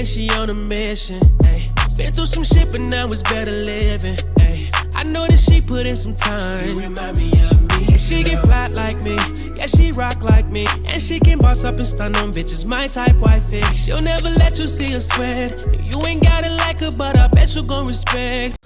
and she on a mission. Ay. Been through some shit, but now it's better living. Ay. I know that she put in some time. You remind me of me. And she get flat like me. Yeah, she rock like me. And she can boss up and stun on bitches. My type wifey. She'll never let you see her sweat. You ain't gotta like her, but I bet you gon' respect.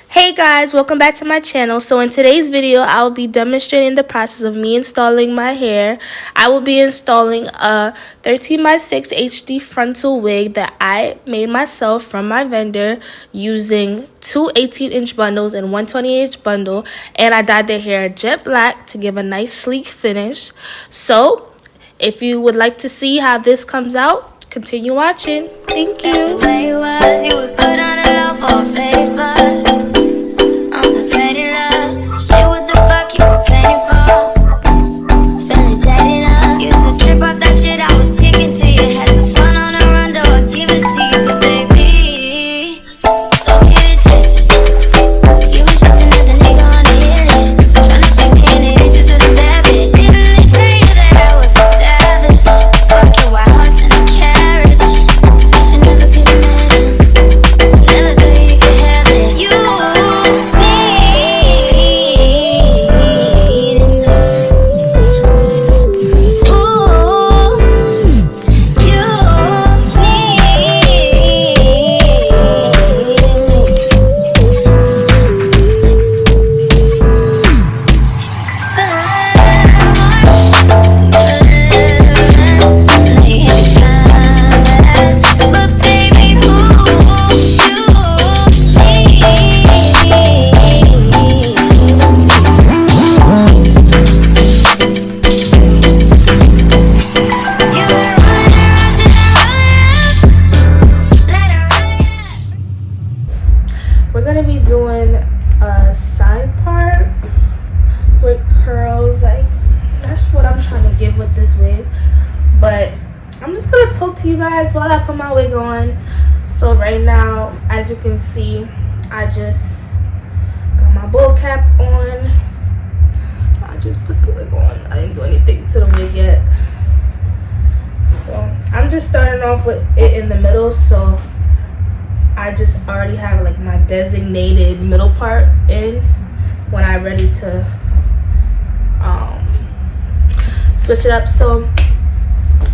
Hey guys, welcome back to my channel. So in today's video, I will be demonstrating the process of me installing my hair. I will be installing a 13x6 HD frontal wig that I made myself from my vendor using two 18-inch bundles and one 20-inch bundle. And I dyed the hair jet black to give a nice sleek finish. So if you would like to see how this comes out, continue watching. Thank you. That's the way it was. You was good on the low for a favor. Shit, what the fuck you complaining for? Feeling jaded up. Used to trip off that shit I was kicking to you. Had some fun on the run, though I give it to you. But baby, don't get it twisted. You was just another nigga on the hit list. Tryna fix any issues with a bad bitch. Didn't they tell you that I was a savage? Fuck your white horse and a carriage. But you never could imagine. Never said you could have it. You We're gonna be doing a side part with curls. Like, that's what I'm trying to give with this wig. But I'm just gonna talk to you guys while I put my wig on. So right now, as you can see, I just got my bowl cap on. I just put the wig on. I didn't do anything to the wig yet. So I'm just starting off with it in the middle. So I just already have like my designated middle part in when I'm ready to switch it up. So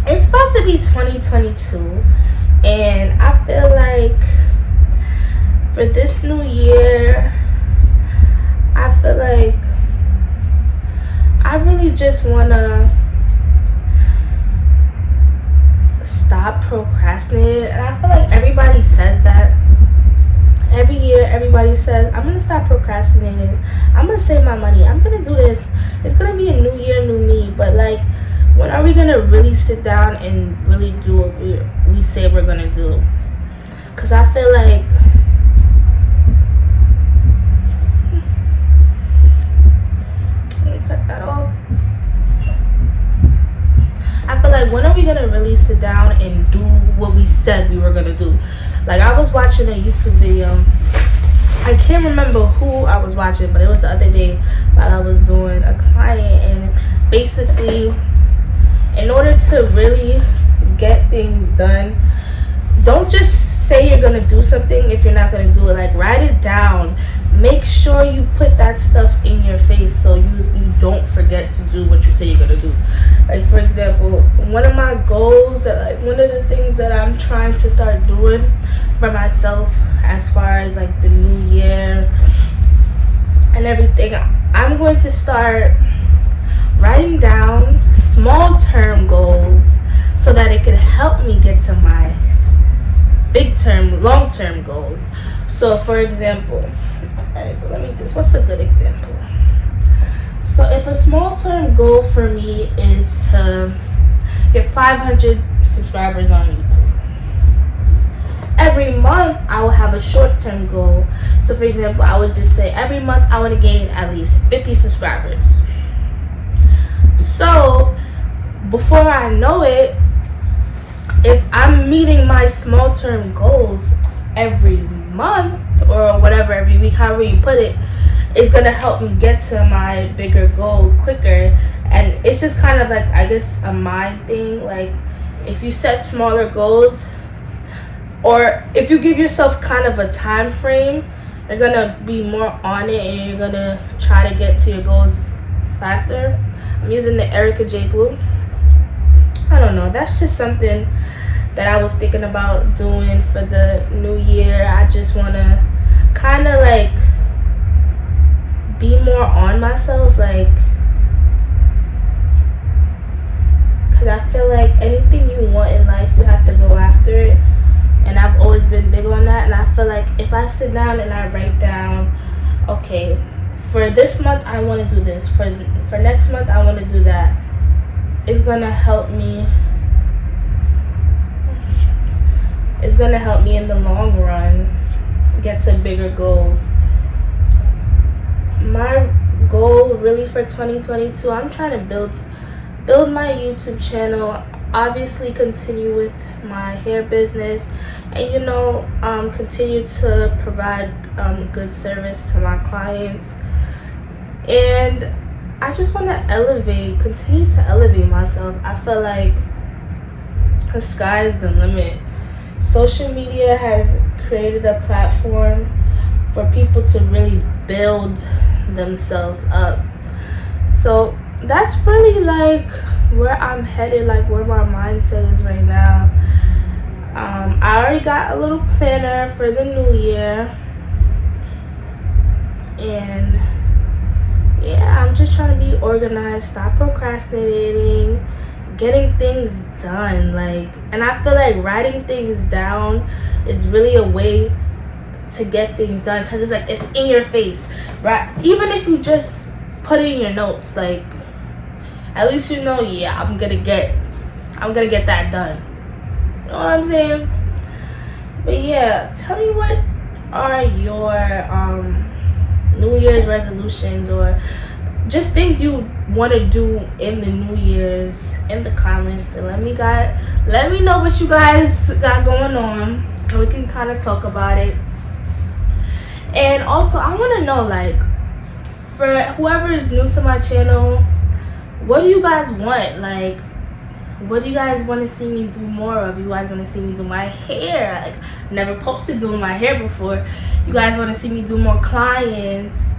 it's supposed to be 2022, and I feel like for this new year, I feel like I really just wanna stop procrastinating. And I feel like everybody says that every year. Everybody says, I'm gonna stop procrastinating, I'm gonna save my money, I'm gonna do this, it's gonna be a new year, new me. But like, when are we gonna really sit down and really do what we say we're gonna do? Because I feel like let me cut that off. I feel like, when are we gonna really sit down and do what we said we were gonna do? Like, I was watching a YouTube video. I can't remember who I was watching, but it was the other day while I was doing a client. And basically, in order to really get things done, don't just say you're gonna do something if you're not gonna do it. Like, write it down. Make sure you put that stuff in your face so you don't forget to do what you say you're gonna do. Like, for example, one of my goals, like one of the things that I'm trying to start doing for myself as far as like the new year and everything, I'm going to start writing down small term goals so that it could help me get to my big term, long term goals. So for example, let me just, what's a good example? So if a small term goal for me is to get 500 subscribers on YouTube, every month I will have a short term goal. So for example, I would just say every month I want to gain at least 50 subscribers. So before I know it, if I'm meeting my small term goals every month or whatever, every week, however you put it, it's gonna help me get to my bigger goal quicker. And it's just kind of like, I guess, a mind thing. Like, if you set smaller goals, or if you give yourself kind of a time frame, you're gonna be more on it and you're gonna try to get to your goals faster. I'm using the Erica J glue. I don't know, that's just something that I was thinking about doing for the new year. I just want to kind of like be more on myself, like, because I feel like anything you want in life, you have to go after it, and I've always been big on that. And I feel like if I sit down and I write down, okay, for this month I want to do this, for next month I want to do that, it's gonna help me. It's gonna help me in the long run to get to bigger goals. My goal really for 2022, I'm trying to build my YouTube channel, obviously continue with my hair business, and continue to provide good service to my clients. And I just want to continue to elevate myself. I feel like the sky is the limit. Social media has created a platform for people to really build themselves up. So that's really like where I'm headed, like where my mindset is right now. I already got a little planner for the new year, and yeah, I'm just trying to be organized, stop procrastinating, getting things done. And I feel like writing things down is really a way to get things done, because it's like it's in your face, right? Even if you just put it in your notes, like at least yeah, I'm gonna get that done. You know what I'm saying? But yeah, tell me, what are your New Year's resolutions, or just things you want to do in the New Year's, in the comments, and let me know what you guys got going on, and we can kind of talk about it. And also, I want to know, like, for whoever is new to my channel, what do you guys want? Like, what do you guys want to see me do more of? You guys want to see me do my hair? Like, I never posted doing my hair before. You guys want to see me do more clients?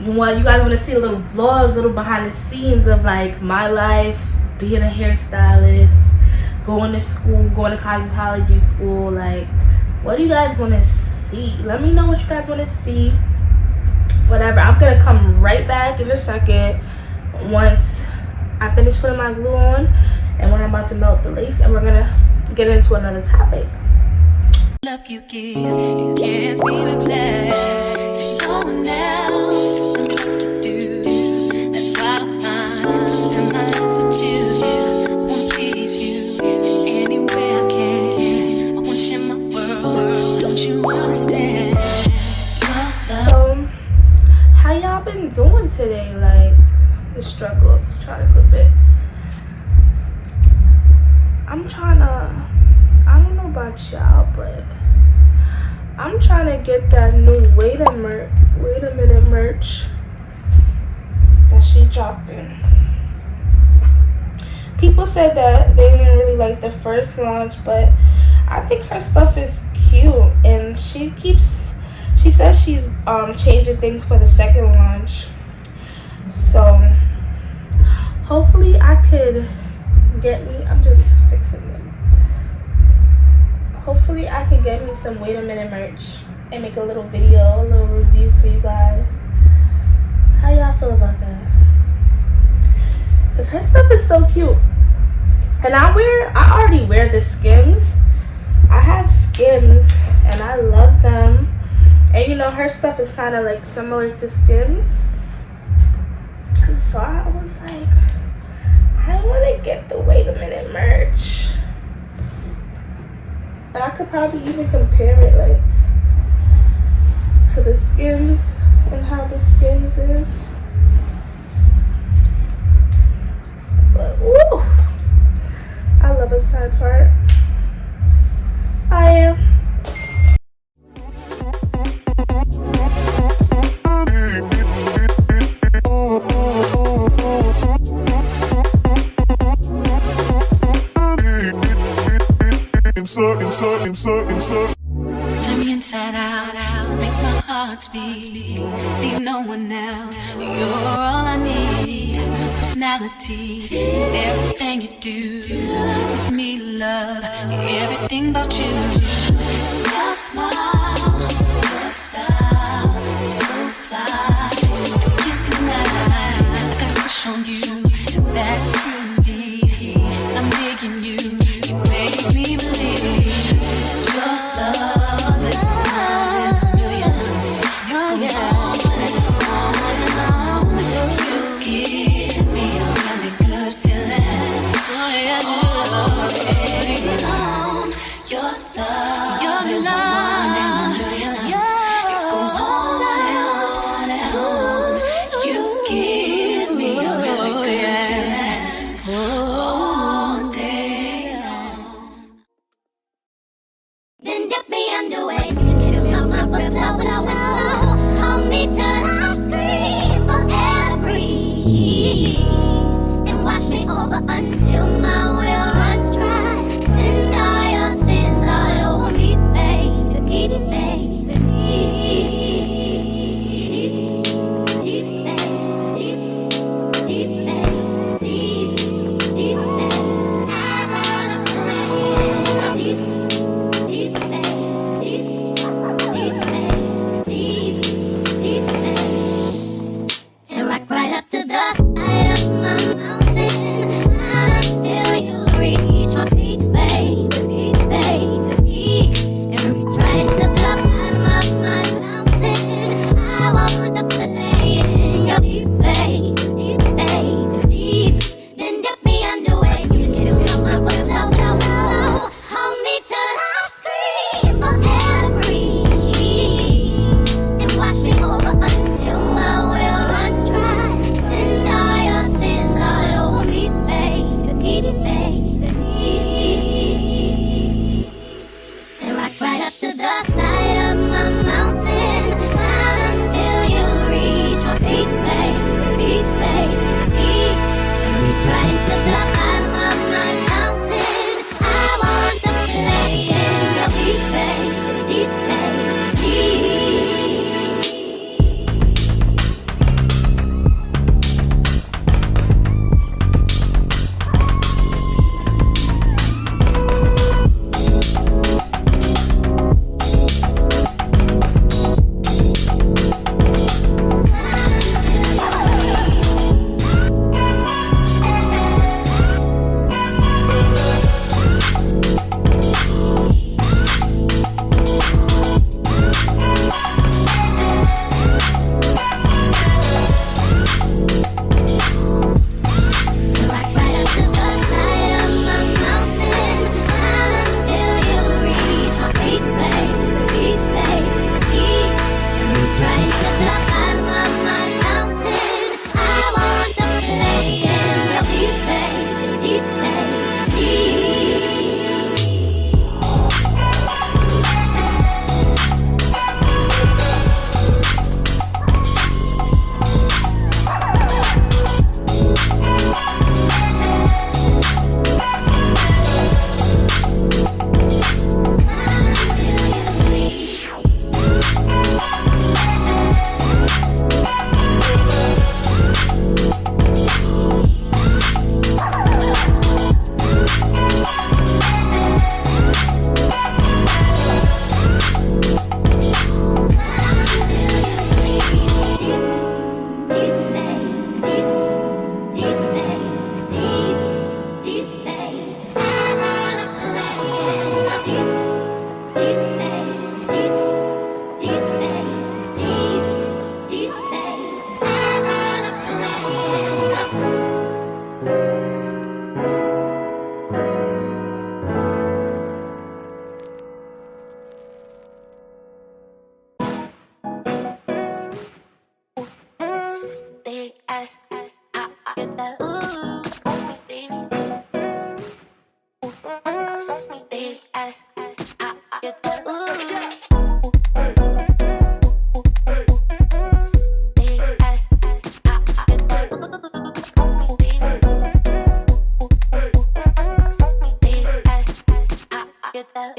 You guys want to see a little vlogs, little behind the scenes of like my life, being a hairstylist, going to school, going to cosmetology school. Like, what do you guys want to see? Let me know what you guys want to see. Whatever. I'm gonna come right back in a second once I finish putting my glue on, and when I'm about to melt the lace, and we're gonna get into another topic. Love you give, it can't be replaced. So no one else can do what you do. That's why I spend my life with you. I wanna please you in any way I can. I wanna share my world. Don't you understand? So, how y'all been doing today? Like, the struggle of trying to clip it. I don't know about y'all, but I'm trying to get that new Wait a Minute merch that she dropped in. People said that they didn't really like the first launch, but I think her stuff is cute, and she says she's changing things for the second launch. So hopefully I could I'm just fixing it. Hopefully I could get me some Wait a Minute merch and make a little video, a little review for you guys. How y'all feel about that? Because her stuff is so cute. And I already wear the Skims. I have Skims and I love them. And her stuff is kind of like similar to Skims. So I was like, I want to get the Wait a Minute merch. And I could probably even compare it like to the Skims and how the Skims is. But woo! I love a side part. Fire. Turn me inside out, make my heart speak. Leave no one else. You're all I need. Personality, everything you do. It's me to love, everything about you. Your smile, your style, so fly. I can't deny, I got a crush on you. That's truly, I'm digging you. You make me believe your love is one in a million. It goes on and on and on. You give me a really good feeling. Oh yeah, baby, on your love is one in a million. It goes on and on and on. You give me a really good feeling all day long. Then dip me underway. You can fill my mind for flow, flow, flow. Hold me till I scream for air breathe. And wash me over until my will runs dry. Send all your sins all over me, baby, baby, baby, deep, deep, deep, deep, deep, deep, deep, I wanna play deep. Deep, deep, deep, deep, deep, and rock right up to the side of my mountain until you reach my feet, baby, baby, and reach right into the bottom of my fountain. I want to play in your deep, deep, deep, then dip me underway. You can fill my mind for flow, flow, flow. Hold me till I scream for air breathe, and wash me over until my will runs dry. Send all your sins all over me, baby, baby, and rock right up to the side of my mountain until you reach my peak, baby, baby, and reach right into the bottom of my fountain. I want to play in your deep, deep, deep. Rock right up to the side of my mountain until you reach my peak, baby, baby, and reach right into the bottom of my fountain. I want to play in your deep, deep, deep. Get that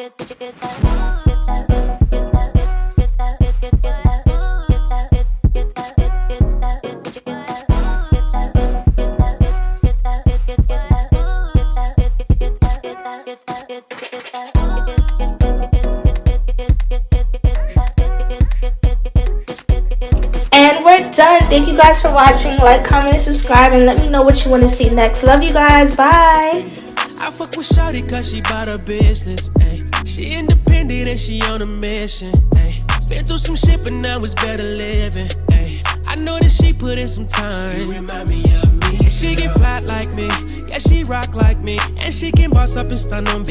Thank you guys for watching. Like, comment, and subscribe, and let me know what you want to see next. Love you guys. Bye. I fuck with Shawty cause she bout her business, ayy. She independent and she on a mission, ayy. Been through some shit but now it's better living, ayy. I know that she put in some time. You remind me of me. And she get flat like me, yeah she rock like me. And she can boss up and stun on